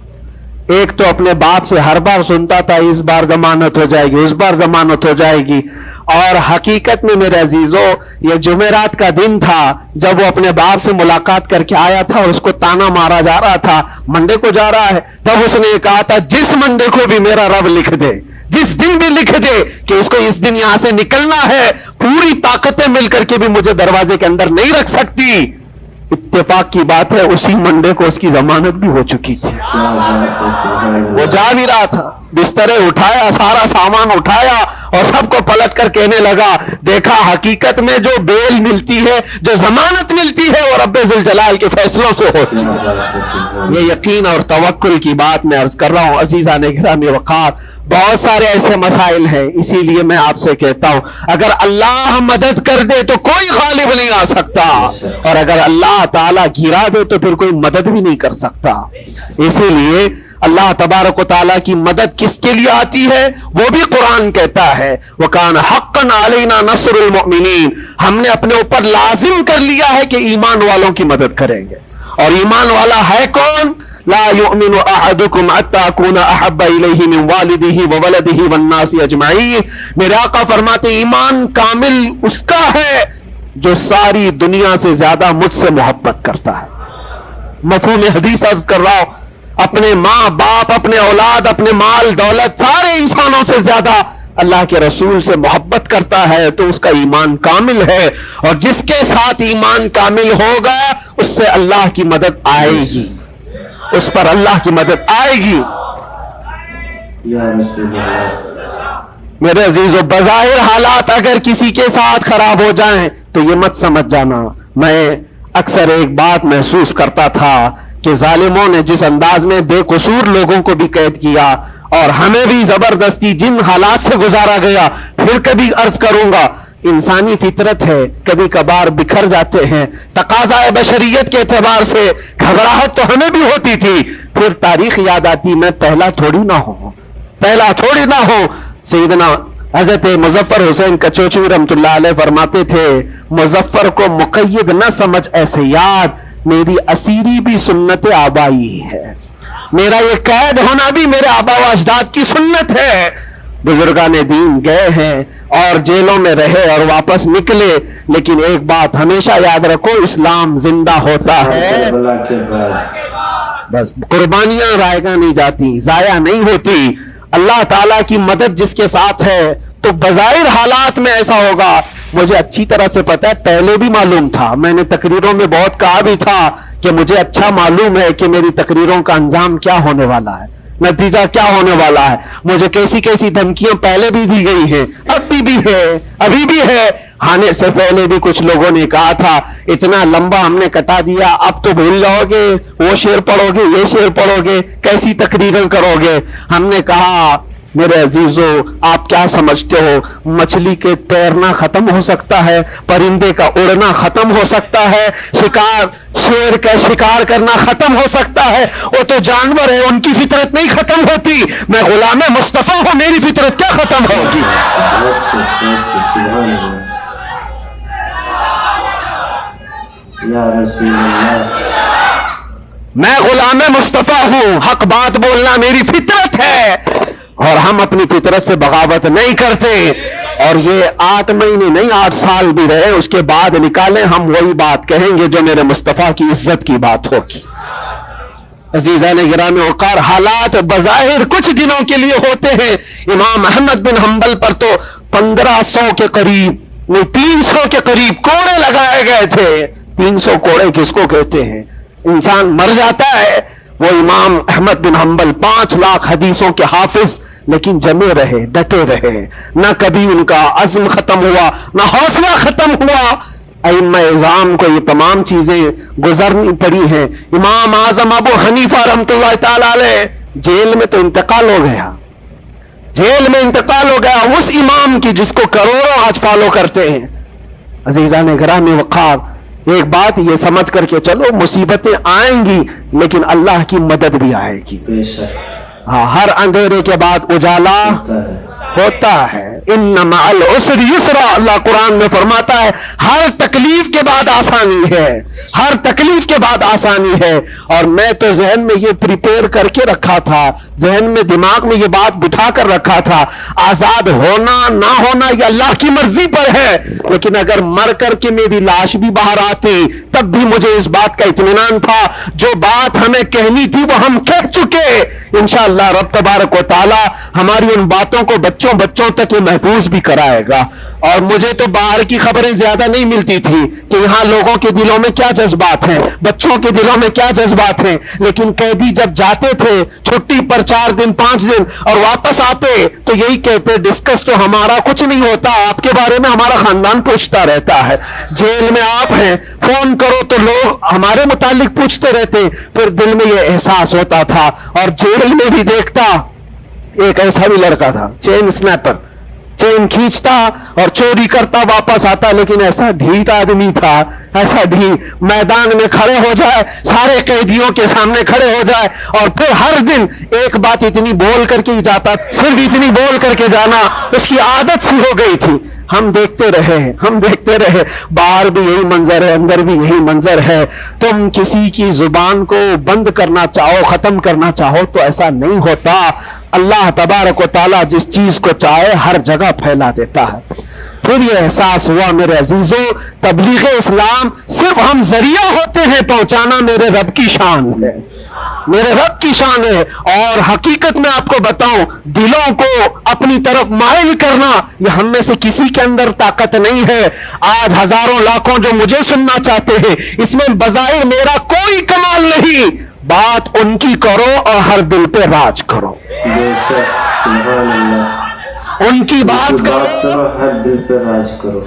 ایک تو اپنے باپ سے ہر بار سنتا تھا اس بار ضمانت ہو جائے گی، اس بار ضمانت ہو جائے گی، اور حقیقت میں میرے عزیزوں یہ جمعرات کا دن تھا جب وہ اپنے باپ سے ملاقات کر کے آیا تھا. اس کو تانا مارا جا رہا تھا منڈے کو جا رہا ہے. تب اس نے کہا تھا جس منڈے کو بھی میرا رب لکھ دے، جس دن بھی لکھ دے کہ اس کو اس دن یہاں سے نکلنا ہے، پوری طاقتیں مل کر کے بھی مجھے دروازے کے اندر نہیں رکھ سکتی. اتفاق کی بات ہے اسی منڈے کو اس کی ضمانت بھی ہو چکی تھی. کیا بات ہے، سبحان اللہ. وہ جا بھی رہا تھا، بسترے اٹھایا، سارا سامان اٹھایا اور سب کو پلٹ کر کہنے لگا دیکھا حقیقت میں جو بیل ملتی ہے، جو ضمانت ملتی ہے وہ رب ذوالجلال کے فیصلوں سے ہوتی کیا ہے. بات ہے، سبحان اللہ. یہ یقین اور توکل کی بات میں عرض کر رہا ہوں. عزیزان گرامی وقار، بہت سارے ایسے مسائل ہیں، اسی لیے میں آپ سے کہتا ہوں اگر اللہ مدد کر دے تو کوئی غالب نہیں آ سکتا، اور اگر اللہ تعالیٰ گرا دے تو پھر کوئی مدد بھی نہیں کر سکتا. اسی لیے اللہ تبارک و تعالیٰ کی مدد کس کے لیے آتی ہے وہ بھی قرآن کہتا ہے وَكَانَ حَقًّا عَلَيْنَا نَصْرُ الْمُؤْمِنِينَ. ہم نے اپنے اوپر لازم کر لیا ہے کہ ایمان والوں کی مدد کریں گے. اور ایمان والا ہے کون؟ لا يؤمن احدكم حتى اكون احب اليه من والده وولده والناس اجمعين. میرے آقا فرماتے ایمان کامل اس کا ہے جو ساری دنیا سے زیادہ مجھ سے محبت کرتا ہے. مفہوم حدیث عرض کر رہا ہوں، اپنے ماں باپ، اپنے اولاد، اپنے مال دولت، سارے انسانوں سے زیادہ اللہ کے رسول سے محبت کرتا ہے تو اس کا ایمان کامل ہے. اور جس کے ساتھ ایمان کامل ہوگا اس سے اللہ کی مدد آئے گی، اس پر اللہ کی مدد آئے گی. یا رسول اللہ. میرے عزیزو بظاہر حالات اگر کسی کے ساتھ خراب ہو جائیں تو یہ مت سمجھ جانا. میں اکثر ایک بات محسوس کرتا تھا کہ ظالموں نے جس انداز میں بے قصور لوگوں کو بھی قید کیا اور ہمیں بھی زبردستی جن حالات سے گزارا گیا، پھر کبھی عرض کروں گا انسانی فطرت ہے، کبھی کبھار بکھر جاتے ہیں. تقاضا بشریت کے اعتبار سے گھبراہٹ تو ہمیں بھی ہوتی تھی، پھر تاریخ یاد آتی میں پہلا تھوڑی نہ ہوں. سیدنا حضرت مظفر حسین کچوچوی رحمۃ اللہ علیہ فرماتے تھے مظفر کو مقید نہ سمجھ ایسے یاد، میری اسیری بھی سنت آبائی ہے، میرا یہ قید ہونا بھی میرے آبا و اجداد کی سنت ہے. بزرگان دین گئے ہیں اور جیلوں میں رہے اور واپس نکلے، لیکن ایک بات ہمیشہ یاد رکھو اسلام زندہ ہوتا ہے. کربلا کے بعد بس قربانیاں رائگاں نہیں جاتی، ضائع نہیں ہوتی. اللہ تعالیٰ کی مدد جس کے ساتھ ہے تو بظاہر حالات میں ایسا ہوگا. مجھے اچھی طرح سے پتا ہے، پہلے بھی معلوم تھا، میں نے تقریروں میں بہت کہا بھی تھا کہ مجھے اچھا معلوم ہے کہ میری تقریروں کا انجام کیا ہونے والا ہے، نتیجہ کیا ہونے والا ہے. مجھے کیسی کیسی دھمکیاں پہلے بھی دی گئی ہیں، ابھی بھی ہے. آنے سے پہلے بھی کچھ لوگوں نے کہا تھا اتنا لمبا ہم نے کٹا دیا، اب تو بھول جاؤ گے، وہ شعر پڑھو گے، یہ شعر پڑھو گے، کیسی تقریریں کرو گے. ہم نے کہا میرے عزیزو آپ کیا سمجھتے ہو، مچھلی کے تیرنا ختم ہو سکتا ہے، پرندے کا اڑنا ختم ہو سکتا ہے، شیر کا شکار کرنا ختم ہو سکتا ہے، وہ تو جانور ہے، ان کی فطرت نہیں ختم ہوتی. میں غلام مصطفیٰ ہوں، میری فطرت کیا ختم ہوگی. یا رسول اللہ. میں غلام مصطفیٰ ہوں، حق بات بولنا میری فطرت ہے اور ہم اپنی فطرت سے بغاوت نہیں کرتے. اور یہ 8 مہینے نہیں 8 سال بھی رہے اس کے بعد نکالیں ہم وہی بات کہیں گے جو میرے مصطفیٰ کی عزت کی بات ہوگی. عزیزان گرامی وقار، حالات بظاہر کچھ دنوں کے لیے ہوتے ہیں. امام احمد بن حنبل پر تو 1500 کے قریب نہیں 300 کے قریب کوڑے لگائے گئے تھے. 300 کوڑے کس کو کہتے ہیں؟ انسان مر جاتا ہے. وہ امام احمد بن حنبل 5 لاکھ حدیثوں کے حافظ، لیکن جمے رہے، ڈٹے رہے، نہ کبھی ان کا عزم ختم ہوا، نہ حوصلہ ختم ہوا. ائمہ اعظام کو یہ تمام چیزیں گزرنی پڑی ہیں. امام اعظم ابو حنیفہ رحمۃ اللہ تعالی علیہ جیل میں تو انتقال ہو گیا، اس امام کی جس کو کروڑوں آج فالو کرتے ہیں. عزیزان گرامی وقار، ایک بات یہ سمجھ کر کے چلو مصیبتیں آئیں گی لیکن اللہ کی مدد بھی آئے گی. بے شک. ہاں، ہر اندھیرے کے بعد اجالا ہوتا ہے. ان مع العسر یسرا، اللہ قرآن میں فرماتا ہے ہر تکلیف کے بعد آسانی ہے، ہر تکلیف کے بعد آسانی ہے. اور میں تو ذہن میں یہ پریپیئر کر کے رکھا تھا، ذہن میں دماغ میں یہ بات بٹھا کر رکھا تھا، آزاد ہونا نہ ہونا یہ اللہ کی مرضی پر ہے، لیکن اگر مر کر کے میری لاش بھی باہر آتی تب بھی مجھے اس بات کا اطمینان تھا جو بات ہمیں کہنی تھی وہ ہم کہہ چکے. انشاءاللہ رب تبارک و تعالی ہماری ان باتوں کو بچوں تک یہ محفوظ بھی کرائے گا. اور مجھے تو باہر کی خبریں زیادہ نہیں ملتی تھی کہ یہاں لوگوں کے دلوں میں کیا جذبات ہیں، بچوں کے دلوں میں کیا جذبات ہیں، لیکن قیدی جب جاتے تھے چھٹی پر 4 دن 5 دن اور واپس آتے تو یہی کہتے ڈسکس تو ہمارا کچھ نہیں ہوتا، آپ کے بارے میں ہمارا خاندان پوچھتا رہتا ہے. جیل میں آپ ہیں، فون کرو تو لوگ ہمارے متعلق پوچھتے رہتے. پھر دل میں یہ احساس ہوتا تھا. اور جیل میں بھی دیکھتا ایک ایسا بھی لڑکا تھا چین سنیپر، چین کھینچتا اور چوری کرتا واپس آتا، لیکن ایسا ڈھیٹ آدمی تھا، ایسا ڈھیٹ، میدان میں کھڑے ہو جائے، سارے قیدیوں کے سامنے کھڑے ہو جائے اور پھر ہر دن ایک بات اتنی بول کر کے ہی جاتا، صرف اتنی بول کر کے جانا اس کی عادت سی ہو گئی تھی. ہم دیکھتے رہے باہر بھی یہی منظر ہے، اندر بھی یہی منظر ہے. تم کسی کی زبان کو بند کرنا چاہو، ختم کرنا چاہو تو ایسا نہیں ہوتا. اللہ تبارک و تعالیٰ جس چیز کو چاہے ہر جگہ پھیلا دیتا ہے. پھر یہ احساس ہوا میرے عزیزوں، تبلیغ اسلام صرف ہم ذریعہ ہوتے ہیں پہنچانا، میرے رب کی شان ہے، میرے رب کی شان ہے. اور حقیقت میں آپ کو بتاؤں، دلوں کو اپنی طرف مائل کرنا یہ ہم میں سے کسی کے اندر طاقت نہیں ہے. آج ہزاروں لاکھوں جو مجھے سننا چاہتے ہیں، اس میں بظاہر میرا کوئی کمال نہیں. بات ان کی کرو اور ہر دل پہ راج کرو، ان کی بات کرو، ہر دل پہ راج کرو.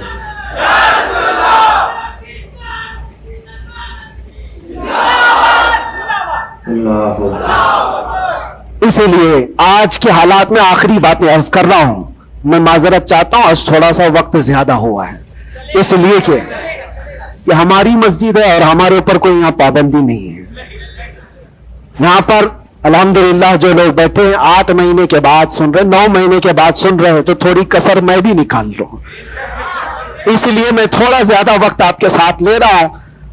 اسی لیے آج کے حالات میں آخری باتیں عرض کر رہا ہوں. میں معذرت چاہتا ہوں، آج تھوڑا سا وقت زیادہ ہوا ہے، اس لیے کہ یہ ہماری مسجد ہے اور ہمارے اوپر کوئی یہاں پابندی نہیں ہے. یہاں پر الحمدللہ جو لوگ بیٹھے ہیں 8 مہینے کے بعد سن رہے، 9 مہینے کے بعد سن رہے، تو تھوڑی کسر میں بھی نکال لوں. اس لیے میں تھوڑا زیادہ وقت آپ کے ساتھ لے رہا ہوں.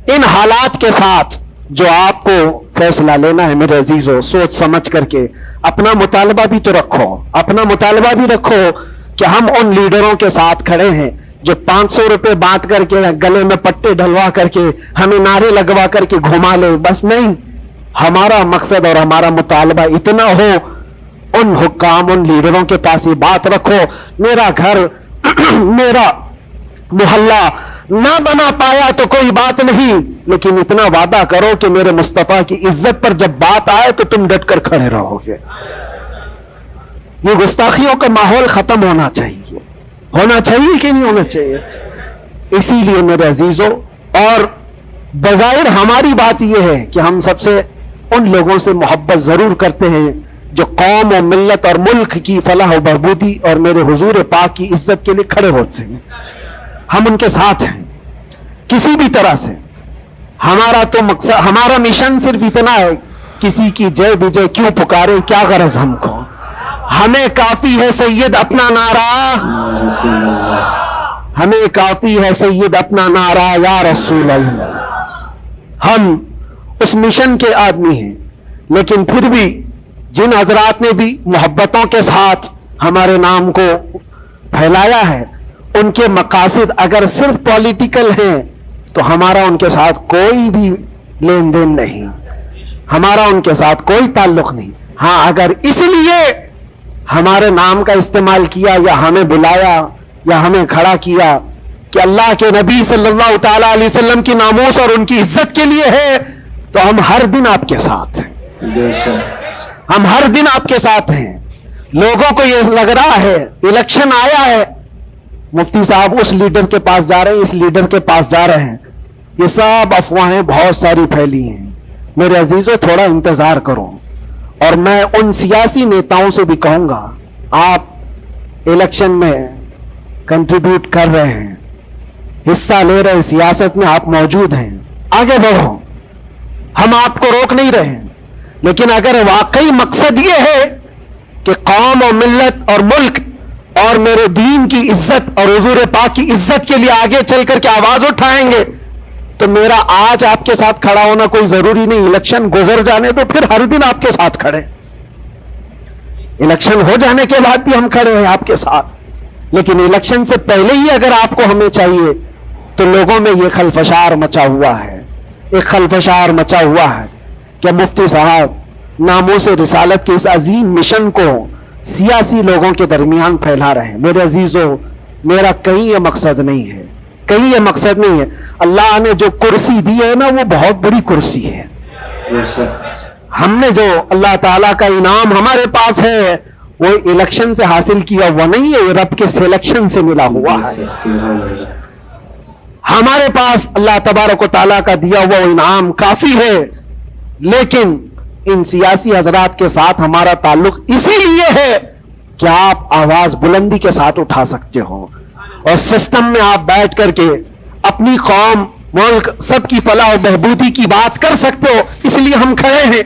ان حالات کے ساتھ جو آپ کو فیصلہ لینا ہے میرے عزیزوں، سوچ سمجھ کر کے اپنا مطالبہ بھی تو رکھو، اپنا مطالبہ بھی رکھو کہ ہم ان لیڈروں کے ساتھ کھڑے ہیں جو 500 روپے بانٹ کر کے گلے میں پٹے ڈلوا کر کے ہمیں نعرے لگوا کر کے گھما لے. بس نہیں، ہمارا مقصد اور ہمارا مطالبہ اتنا ہو، ان حکام، ان لیڈروں کے پاس یہ بات رکھو، میرا گھر میرا محلہ نہ بنا پایا تو کوئی بات نہیں، لیکن اتنا وعدہ کرو کہ میرے مصطفیٰ کی عزت پر جب بات آئے تو تم ڈٹ کر کھڑے رہو گے. یہ گستاخیوں کا ماحول ختم ہونا چاہیے کہ نہیں ہونا چاہیے. اسی لیے میرے عزیزوں، اور بظاہر ہماری بات یہ ہے کہ ہم سب سے ان لوگوں سے محبت ضرور کرتے ہیں جو قوم و ملت اور ملک کی فلاح و بہبودی اور میرے حضور پاک کی عزت کے لیے کھڑے ہوتے ہیں. ہم ان کے ساتھ ہیں کسی بھی طرح سے. ہمارا تو مقصد، ہمارا مشن صرف اتنا ہے، کسی کی جے بجے کیوں پکارے، کیا غرض ہم کو، ہمیں کافی ہے سید اپنا نعرہ، ہمیں کافی ہے سید اپنا نعرہ یا رسول اللہ. ہم اس مشن کے آدمی ہیں، لیکن پھر بھی جن حضرات نے بھی محبتوں کے ساتھ ہمارے نام کو پھیلایا ہے، ان کے مقاصد اگر صرف پولیٹیکل ہیں تو ہمارا ان کے ساتھ کوئی بھی لین دین نہیں، ہمارا ان کے ساتھ کوئی تعلق نہیں. ہاں، اگر اس لیے ہمارے نام کا استعمال کیا یا ہمیں بلایا یا ہمیں کھڑا کیا کہ اللہ کے نبی صلی اللہ تعالی علیہ وسلم کی ناموس اور ان کی عزت کے لیے ہے، تو ہم ہر دن آپ کے ساتھ ہیں، ہم ہر دن آپ کے ساتھ ہیں. لوگوں کو یہ لگ رہا ہے الیکشن آیا ہے، مفتی صاحب اس لیڈر کے پاس جا رہے ہیں، اس لیڈر کے پاس جا رہے ہیں، یہ سب افواہیں بہت ساری پھیلی ہیں. میرے عزیزوں، تھوڑا انتظار کرو. اور میں ان سیاسی نیتاؤں سے بھی کہوں گا، آپ الیکشن میں کنٹریبیوٹ کر رہے ہیں، حصہ لے رہے ہیں، سیاست میں آپ موجود ہیں، آگے بڑھو، ہم آپ کو روک نہیں رہے ہیں. لیکن اگر واقعی مقصد یہ ہے کہ قوم اور ملت اور ملک اور میرے دین کی عزت اور حضور پاک کی عزت کے لیے آگے چل کر کے آواز اٹھائیں گے تو میرا آج آپ کے ساتھ کھڑا ہونا کوئی ضروری نہیں. الیکشن گزر جانے تو پھر ہر دن آپ کے ساتھ کھڑے, الیکشن ہو جانے کے بعد بھی ہم کھڑے ہیں آپ کے ساتھ, لیکن الیکشن سے پہلے ہی اگر آپ کو ہمیں چاہیے تو لوگوں میں یہ خلفشار مچا ہوا ہے, ایک خلفشار مچا ہوا ہے کہ مفتی صاحب ناموس رسالت کے اس عظیم مشن کو سیاسی لوگوں کے درمیان پھیلا رہے ہیں. میرے عزیزوں, میرا کہیں یہ مقصد نہیں ہے, کہیں یہ مقصد نہیں ہے. اللہ نے جو کرسی دی ہے نا وہ بہت بڑی کرسی ہے. ہم نے جو اللہ تعالیٰ کا انعام ہمارے پاس ہے وہ الیکشن سے حاصل کیا ہوا نہیں ہے, وہ رب کے سلیکشن سے ملا ہوا ہے. ہمارے پاس اللہ تبارک و تعالیٰ کا دیا ہوا انعام کافی ہے, لیکن ان سیاسی حضرات کے ساتھ ہمارا تعلق اسی لیے ہے کہ آپ آواز بلندی کے ساتھ اٹھا سکتے ہو اور سسٹم میں آپ بیٹھ کر کے اپنی قوم, ملک, سب کی فلاح و بہبودی کی بات کر سکتے ہو. اس لیے ہم کھڑے ہیں,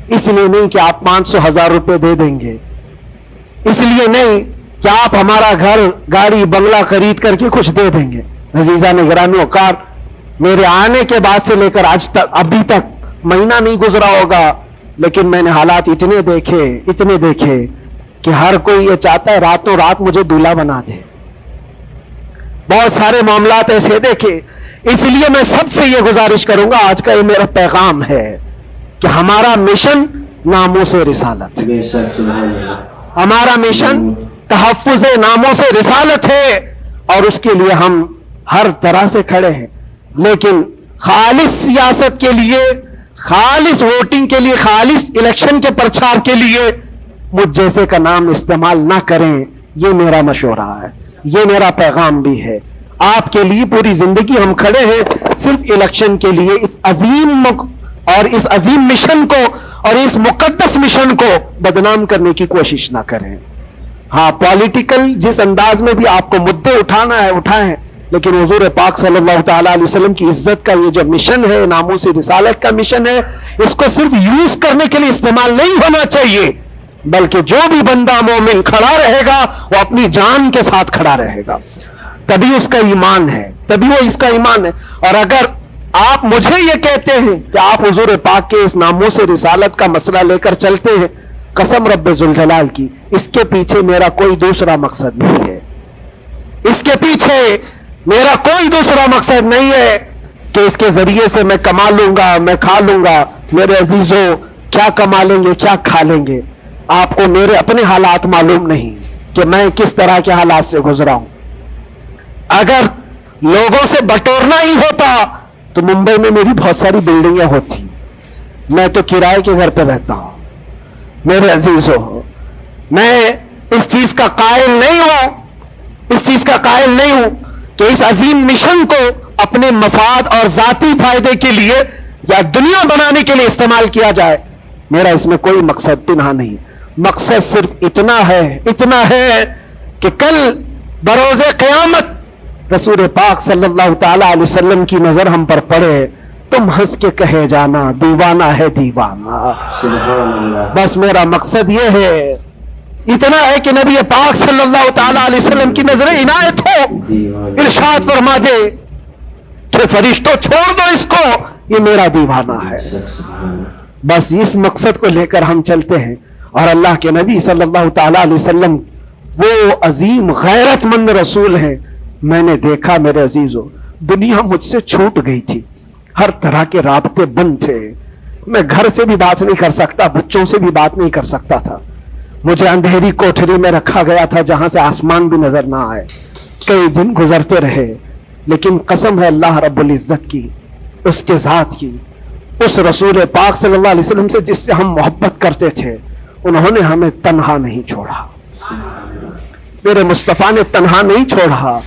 اس لیے نہیں کہ آپ 500,000 روپے دے دیں گے, اس لیے نہیں کہ آپ ہمارا گھر گاڑی بنگلہ خرید کر کے کچھ دے دیں گے. عزیزان گرامی اوقات, میرے آنے کے بعد سے لے کر آج تک, ابھی تک مہینہ نہیں گزرا ہوگا, لیکن میں نے حالات اتنے دیکھے کہ ہر کوئی یہ چاہتا ہے راتوں رات مجھے دولہا بنا دے. بہت سارے معاملات ایسے دیکھے. اس لیے میں سب سے یہ گزارش کروں گا, آج کا یہ میرا پیغام ہے کہ ہمارا مشن ناموس رسالت, ہمارا مشن تحفظ ناموس رسالت ہے, اور اس کے لیے ہم ہر طرح سے کھڑے ہیں. لیکن خالص سیاست کے لیے, خالص ووٹنگ کے لیے, خالص الیکشن کے پرچار کے لیے مجھ جیسے کا نام استعمال نہ کریں. یہ میرا مشورہ ہے, یہ میرا پیغام بھی ہے. آپ کے لیے پوری زندگی ہم کھڑے ہیں صرف الیکشن کے لیے. اس عظیم اور اس عظیم مشن کو اور اس مقدس مشن کو بدنام کرنے کی کوشش نہ کریں. ہاں, پولیٹیکل جس انداز میں بھی آپ کو مدعے اٹھانا ہے اٹھائیں, لیکن حضور پاک صلی اللہ تعالیٰ علیہ وسلم کی عزت کا یہ جو مشن ہے, ناموس رسالت کا مشن ہے, اس کو صرف یوز کرنے کے لیے استعمال نہیں ہونا چاہیے, بلکہ جو بھی بندہ مومن کھڑا رہے گا وہ اپنی جان کے ساتھ کھڑا رہے گا, تبھی اس کا ایمان ہے, تبھی وہ اس کا ایمان ہے. اور اگر آپ مجھے یہ کہتے ہیں کہ آپ حضور پاک کے اس ناموس رسالت کا مسئلہ لے کر چلتے ہیں, قسم رب ذوالجلال کی, اس کے پیچھے میرا کوئی دوسرا مقصد نہیں ہے. اس کے پیچھے میرا کوئی دوسرا مقصد نہیں ہے کہ اس کے ذریعے سے میں کما لوں گا, میں کھا لوں گا. میرے عزیزوں, کیا کما لیں گے, کیا کھا لیں گے؟ آپ کو میرے اپنے حالات معلوم نہیں کہ میں کس طرح کے حالات سے گزرا ہوں. اگر لوگوں سے بٹورنا ہی ہوتا تو ممبئی میں میری بہت ساری بلڈنگیں ہوتی. میں تو کرائے کے گھر پہ رہتا ہوں. میرے عزیزوں, میں اس چیز کا قائل نہیں ہوں کہ اس عظیم مشن کو اپنے مفاد اور ذاتی فائدے کے لیے یا دنیا بنانے کے لیے استعمال کیا جائے. میرا اس میں کوئی مقصد پنہا نہیں. مقصد صرف اتنا ہے کہ کل بروز قیامت رسول پاک صلی اللہ تعالی علیہ وسلم کی نظر ہم پر پڑے, تم ہنس کے کہے جانا دیوانہ ہے دیوانہ. بس میرا مقصد یہ ہے, اتنا ہے کہ نبی پاک صلی اللہ تعالی علیہ وسلم کی نظر عنایت ہو, ارشاد فرما دے کہ فرشتوں چھوڑ دو اس کو, یہ میرا دیوانہ ہے. بس اس مقصد کو لے کر ہم چلتے ہیں. اور اللہ کے نبی صلی اللہ تعالی علیہ وسلم وہ عظیم غیرت مند رسول ہیں. میں نے دیکھا میرے عزیزوں, دنیا مجھ سے چھوٹ گئی تھی, ہر طرح کے رابطے بند تھے. میں گھر سے بھی بات نہیں کر سکتا, بچوں سے بھی بات نہیں کر سکتا تھا. مجھے اندھیری کوٹھری میں رکھا گیا تھا جہاں سے آسمان بھی نظر نہ آئے. کئی دن گزرتے رہے, لیکن قسم ہے اللہ رب العزت کی, اس کے ذات کی, اس رسول پاک صلی اللہ علیہ وسلم سے جس سے ہم محبت کرتے تھے, انہوں نے ہمیں تنہا نہیں چھوڑا. میرے مصطفیٰ نے تنہا نہیں چھوڑا.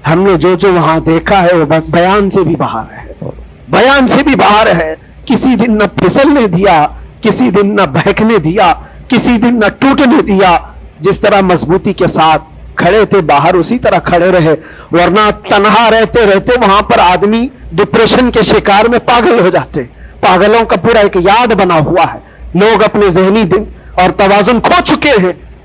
ہم نے جو وہاں دیکھا ہے وہ بیان سے بھی باہر ہے. کسی دن نہ پھسلنے دیا, کسی دن نہ بہکنے دیا, کسی دن نہ ٹوٹنے دیا. جس طرح مضبوطی کے ساتھ کھڑے تھے باہر اسی طرح کھڑے رہے, ورنہ تنہا رہتے وہاں پر آدمی ڈپریشن کے شکار میں پاگل ہو جاتے. پاگلوں کا پورا ایک یاد بنا ہوا ہے. لوگ اپنے ذہنی دن اور توازن کھو چکے ہیں.